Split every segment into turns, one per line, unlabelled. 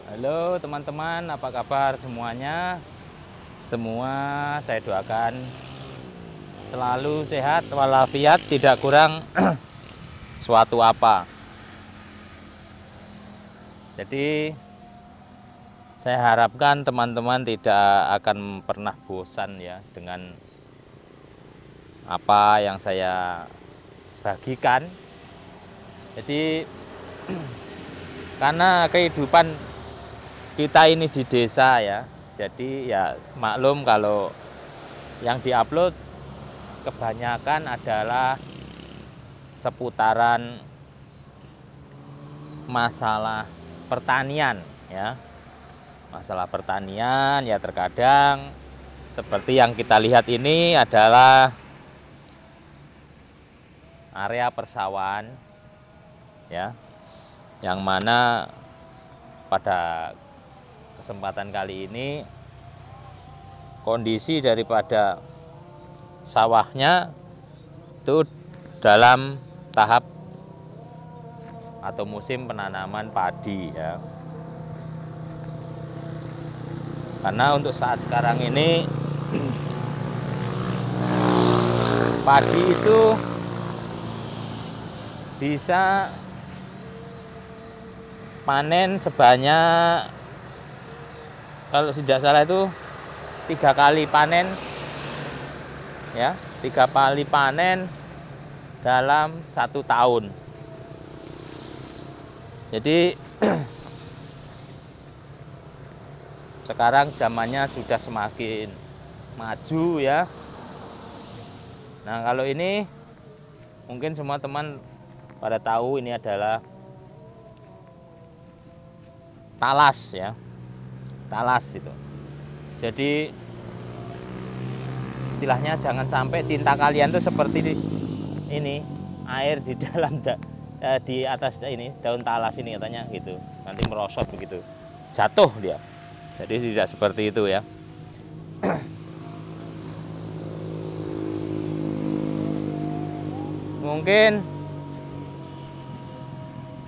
Halo teman-teman, apa kabar semuanya? Semua saya doakan selalu sehat walafiat, tidak kurang suatu apa. Jadi saya harapkan teman-teman tidak akan pernah bosan ya dengan apa yang saya bagikan. Jadi karena kehidupan kita ini di desa ya. Jadi ya maklum kalau yang diupload kebanyakan adalah seputaran masalah pertanian ya. Masalah pertanian ya, terkadang seperti yang kita lihat ini adalah area persawahan ya, yang mana pada kesempatan kali ini kondisi daripada sawahnya itu dalam tahap atau musim penanaman padi ya. Karena untuk saat sekarang ini padi itu bisa panen sebanyak, kalau tidak salah itu 3 kali panen ya, 3 kali panen dalam 1 tahun. Jadi sekarang zamannya sudah semakin maju ya. Nah, kalau ini mungkin semua teman pada tahu ini adalah talas ya. Talas itu. Jadi istilahnya jangan sampai cinta kalian tuh seperti ini, air di dalam di atas ini daun talas ini katanya gitu. Nanti merosot begitu. Jatuh dia. Jadi tidak seperti itu ya. Mungkin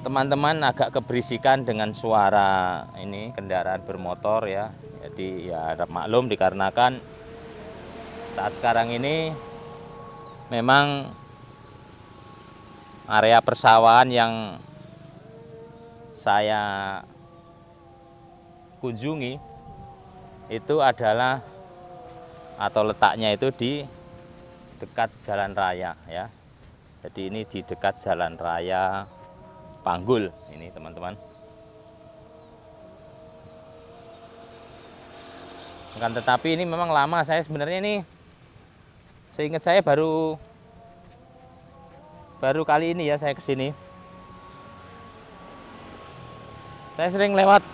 teman-teman agak keberisikan dengan suara ini kendaraan bermotor ya. Jadi ya harap maklum dikarenakan saat sekarang ini memang area persawahan yang saya kunjungi itu adalah atau letaknya itu di dekat jalan raya ya. Jadi ini di dekat jalan raya Panggul ini teman-teman. Kan tetapi ini memang lama, saya sebenarnya ini seingat saya baru kali ini ya saya kesini. Saya sering lewat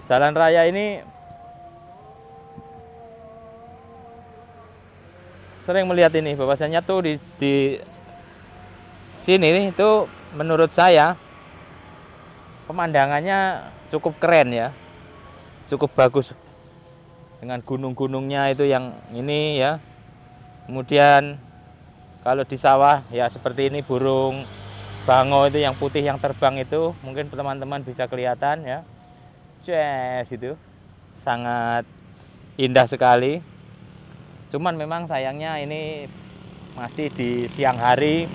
jalan raya ini, sering melihat ini bahwasanya tuh di sini itu menurut saya pemandangannya cukup keren ya, cukup bagus dengan gunung-gunungnya itu yang ini ya. Kemudian kalau di sawah ya seperti ini, burung bango itu yang putih yang terbang itu mungkin teman-teman bisa kelihatan ya. Yes, itu sangat indah sekali. Cuman memang sayangnya ini masih di siang hari,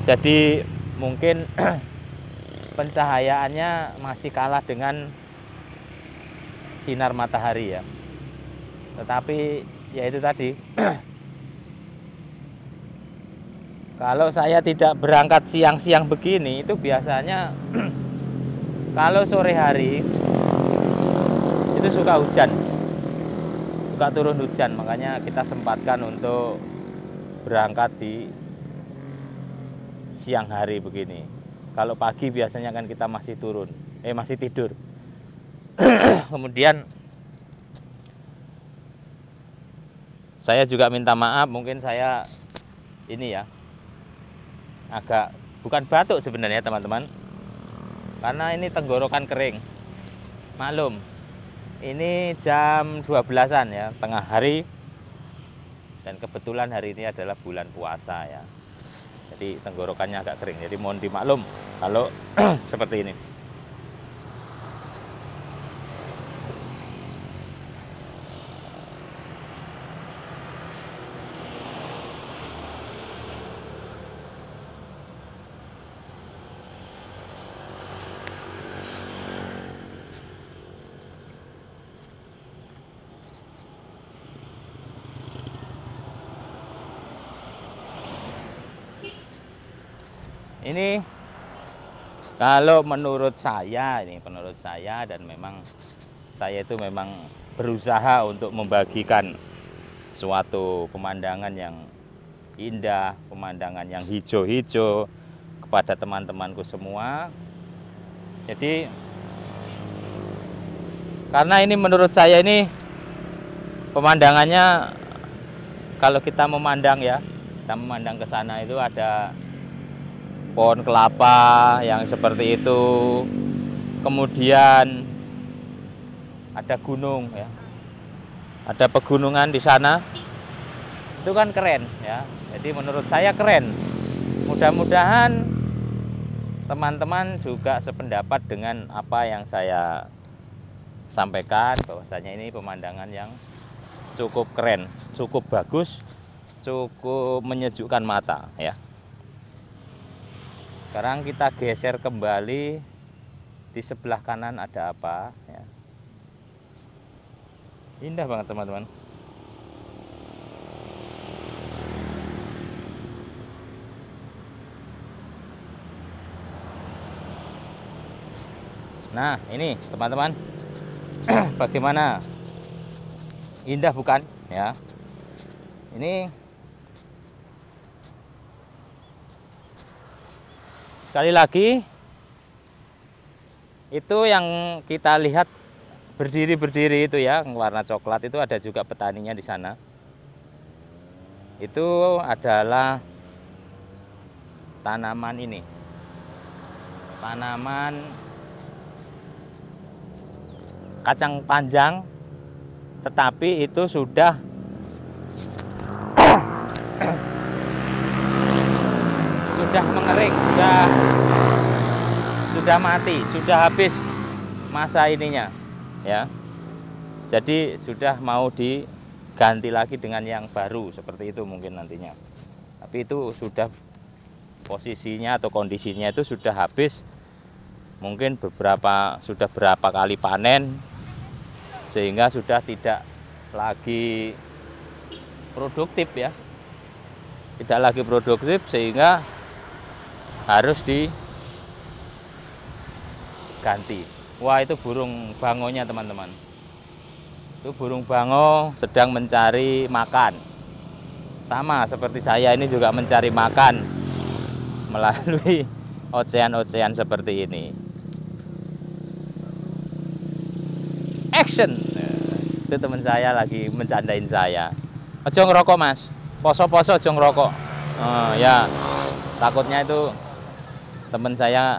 jadi mungkin pencahayaannya masih kalah dengan sinar matahari ya. Tetapi ya itu tadi, kalau saya tidak berangkat siang-siang begini itu biasanya kalau sore hari itu suka hujan, suka turun hujan. Makanya kita sempatkan untuk berangkat di siang hari begini. Kalau pagi biasanya kan kita masih masih tidur. Kemudian saya juga minta maaf, mungkin saya ini ya agak bukan batuk sebenarnya teman-teman, karena ini tenggorokan kering. Maklum, ini jam 12-an ya, tengah hari, dan kebetulan hari ini adalah bulan puasa ya. Jadi tenggorokannya agak kering, jadi mohon dimaklum kalau seperti ini. Ini kalau menurut saya, dan memang saya itu memang berusaha untuk membagikan suatu pemandangan yang indah, pemandangan yang hijau-hijau kepada teman-temanku semua. Jadi karena ini menurut saya ini pemandangannya, kalau kita memandang ya, kita memandang ke sana itu ada pohon kelapa yang seperti itu, kemudian ada gunung ya, ada pegunungan di sana, itu kan keren ya. Jadi menurut saya keren. Mudah-mudahan teman-teman juga sependapat dengan apa yang saya sampaikan, bahwasanya ini pemandangan yang cukup keren, cukup bagus, cukup menyejukkan mata ya. Sekarang kita geser kembali, di sebelah kanan ada apa ya. Indah banget teman-teman. Nah ini teman-teman, bagaimana, indah bukan ya. Ini sekali lagi, itu yang kita lihat berdiri itu ya, warna coklat itu, ada juga petaninya di sana. Itu adalah tanaman ini, tanaman kacang panjang, tetapi itu sudah mengering, sudah mati, sudah habis masa ininya ya. Jadi sudah mau diganti lagi dengan yang baru seperti itu mungkin nantinya. Tapi itu sudah posisinya atau kondisinya itu sudah habis, mungkin sudah berapa kali panen, sehingga sudah tidak lagi produktif ya, tidak lagi produktif, sehingga harus diganti. Wah, itu burung bangonya teman-teman. Itu burung bango sedang mencari makan. Sama seperti saya ini juga mencari makan melalui ocehan-ocehan seperti ini. Action. Itu teman saya lagi mencandain saya. Ojo ngerokok mas, poso-poso ojo ngerokok. Ya, takutnya itu teman saya.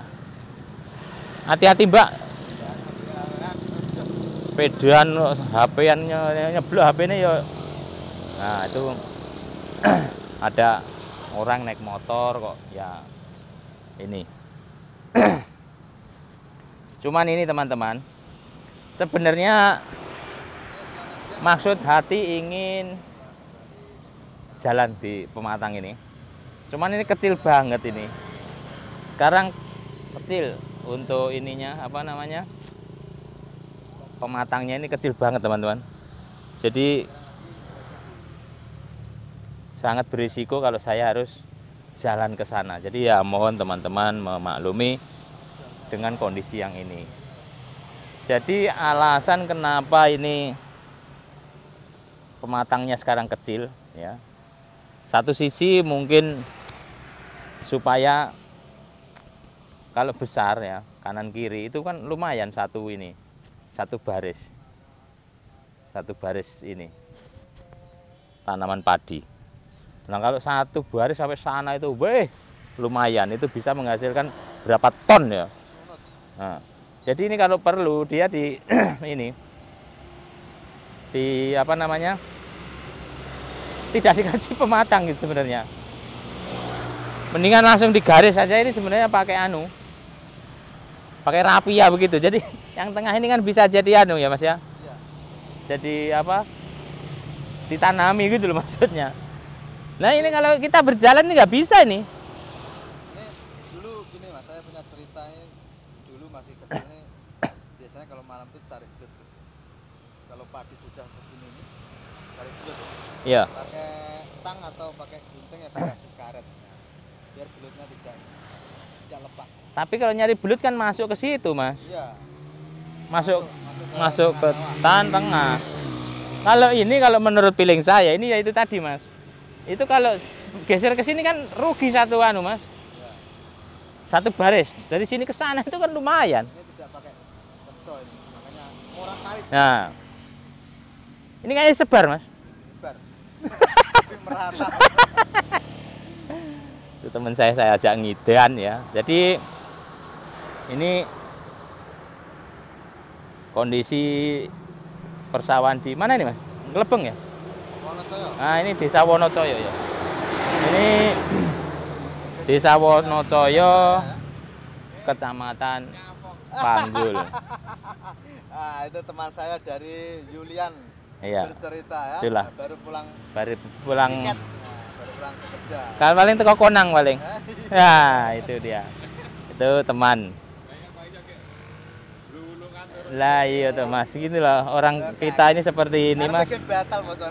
Hati-hati mbak, sepedaan, HP-an nyeblok HP-nya ya. Nah itu ada orang naik motor kok ya ini. Cuman ini teman-teman, sebenarnya maksud hati ingin jalan di Pematang ini, cuman ini kecil banget ini. Sekarang kecil untuk ininya, apa namanya, Pematangnya ini kecil banget teman-teman. Jadi sangat berisiko kalau saya harus jalan ke sana. Jadi ya mohon teman-teman memaklumi dengan kondisi yang ini. Jadi alasan kenapa ini Pematangnya sekarang kecil ya. Satu sisi mungkin supaya kalau besar ya, kanan kiri itu kan lumayan satu baris ini tanaman padi. Nah kalau satu baris sampai sana itu, lumayan, itu bisa menghasilkan berapa ton ya. Nah, jadi ini kalau perlu dia di ini apa namanya, tidak dikasih pematang gitu sebenarnya. Mendingan langsung digaris saja ini sebenarnya, pakai pakai rapia begitu. Jadi yang tengah ini kan bisa jadi anu ya Mas ya.
Iya.
Jadi apa? Ditanami gitu loh maksudnya. Nah ini kalau kita berjalan ini nggak bisa ini.
Ini dulu gini Mas, saya punya cerita ini. Dulu masih kecil ini biasanya kalau malam tuh cari belut. Kalau padi sudah begini nih, cari belut.
Iya.
Pakai tang atau pakai gunting ya dikasih karet. Nah, biar belutnya tidak lepas.
Tapi kalau nyari belut kan masuk ke situ Mas.
Iya.
Masuk ke tengah. Kalau ini kalau menurut feeling saya ini ya itu tadi Mas. Itu kalau geser ke sini kan rugi satu anu Mas.
Iya.
Satu baris. Dari sini ke sana itu kan lumayan.
Ini tidak pakai penco ini, makanya orang kali
Nah. Ini kayaknya sebar Mas.
sebar. Tapi merata.
Itu teman saya ajak ngidan ya. Jadi ini kondisi persawahan di mana ini Mas? Ngelebeng ya?
Wonosoyo.
Nah ini desa Wonocoyo ya. Ini desa Wonocoyo, kecamatan Panggul.
Ah, itu teman saya dari Julian
Iya.
bercerita ya.
Itulah.
Baru pulang
Baru pulang.
tiket. Nah, baru pulang kerja.
Kalau paling teko Konang paling. Ya itu dia. Itu teman. Lah iya tuh Mas, gini loh orang kita ini seperti ini
Karena
Mas.
bikin batal bosnya.